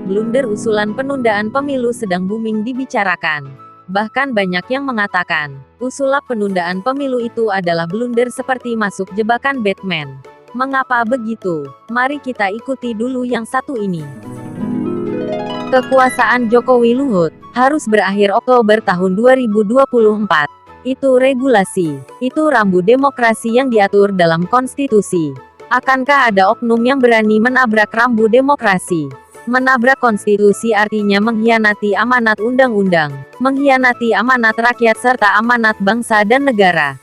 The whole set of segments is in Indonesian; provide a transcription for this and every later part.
blunder usulan penundaan pemilu sedang booming dibicarakan. Bahkan banyak yang mengatakan, usulan penundaan pemilu itu adalah blunder seperti masuk jebakan Batman. Mengapa begitu? Mari kita ikuti dulu yang satu ini. Kekuasaan Jokowi Luhut harus berakhir Oktober tahun 2024. Itu regulasi. Itu rambu demokrasi yang diatur dalam konstitusi. Akankah ada oknum yang berani menabrak rambu demokrasi? Menabrak konstitusi artinya mengkhianati amanat undang-undang, mengkhianati amanat rakyat serta amanat bangsa dan negara.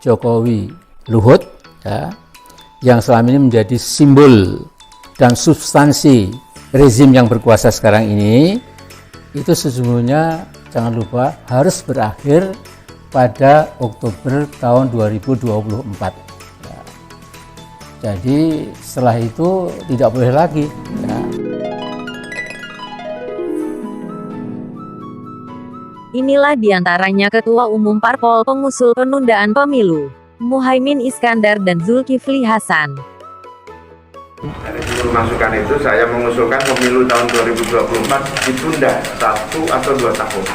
Jokowi Luhut ya, yang selama ini menjadi simbol dan substansi rezim yang berkuasa sekarang ini, itu sesungguhnya jangan lupa harus berakhir pada Oktober tahun 2024. Ya. Jadi setelah itu tidak boleh lagi. Ya. Inilah diantaranya Ketua Umum Parpol pengusul penundaan pemilu, Muhaimin Iskandar dan Zulkifli Hasan. Dari seluruh masukan itu, saya mengusulkan pemilu tahun 2024 ditunda 1 atau 2 tahun.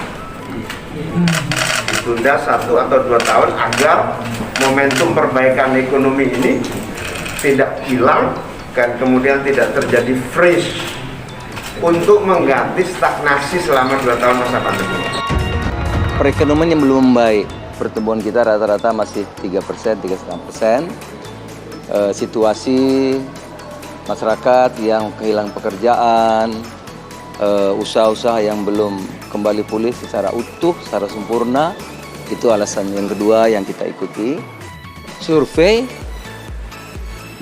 Ditunda 1 atau 2 tahun agar momentum perbaikan ekonomi ini tidak hilang dan kemudian tidak terjadi freeze untuk mengganti stagnasi selama 2 tahun masa pandemi. Perekonomian yang belum membaik, pertumbuhan kita rata-rata masih 3%, 3,5%. Situasi masyarakat yang kehilangan pekerjaan, usaha-usaha yang belum kembali pulih secara utuh, secara sempurna, itu alasan yang kedua yang kita ikuti. Survei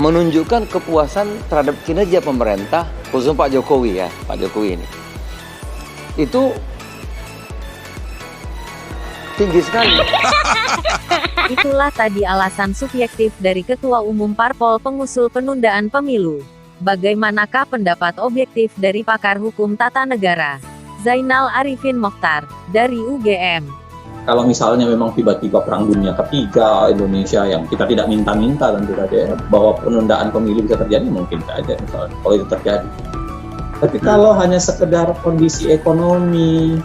menunjukkan kepuasan terhadap kinerja pemerintah, khususnya Pak Jokowi ya, Pak Jokowi ini. Itu tinggi sekali. Itulah tadi alasan subjektif dari Ketua Umum Parpol pengusul penundaan pemilu. Bagaimanakah pendapat objektif dari pakar hukum tata negara? Zainal Arifin Mokhtar, dari UGM. Kalau misalnya memang tiba-tiba perang dunia ketiga Indonesia yang kita tidak minta-minta tentu saja bahwa penundaan pemilu bisa terjadi, mungkin saja misalnya kalau itu terjadi. Tapi kalau hanya sekedar kondisi ekonomi,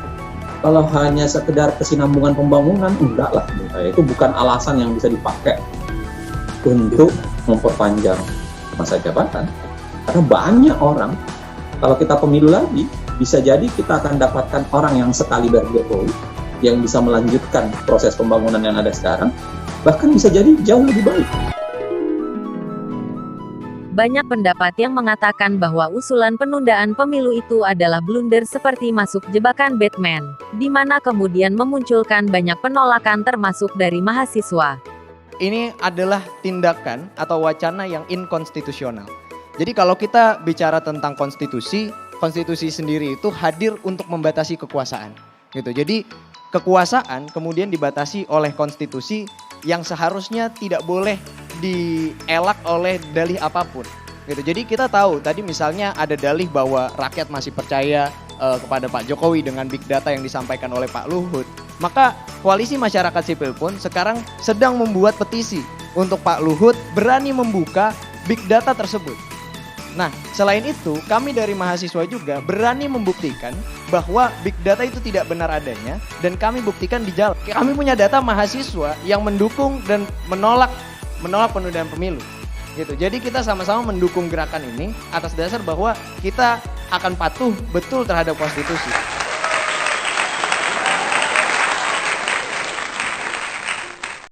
kalau hanya sekedar kesinambungan pembangunan, enggak lah. Itu bukan alasan yang bisa dipakai untuk memperpanjang masa jabatan. Karena banyak orang, kalau kita pemilu lagi, bisa jadi kita akan dapatkan orang yang sekali Jokowi, yang bisa melanjutkan proses pembangunan yang ada sekarang, bahkan bisa jadi jauh lebih baik. Banyak pendapat yang mengatakan bahwa usulan penundaan pemilu itu adalah blunder seperti masuk jebakan Batman, di mana kemudian memunculkan banyak penolakan termasuk dari mahasiswa. Ini adalah tindakan atau wacana yang inkonstitusional. Jadi kalau kita bicara tentang konstitusi, konstitusi sendiri itu hadir untuk membatasi kekuasaan. Gitu. Jadi kekuasaan kemudian dibatasi oleh konstitusi yang seharusnya tidak boleh dielak oleh dalih apapun. Gitu. Jadi kita tahu tadi misalnya ada dalih bahwa rakyat masih percaya kepada Pak Jokowi dengan big data yang disampaikan oleh Pak Luhut. Maka koalisi masyarakat sipil pun sekarang sedang membuat petisi untuk Pak Luhut berani membuka big data tersebut. Nah, selain itu, kami dari mahasiswa juga berani membuktikan bahwa big data itu tidak benar adanya dan kami buktikan di jalan. Kami punya data mahasiswa yang mendukung dan menolak penundaan pemilu. Gitu. Jadi kita sama-sama mendukung gerakan ini atas dasar bahwa kita akan patuh betul terhadap konstitusi.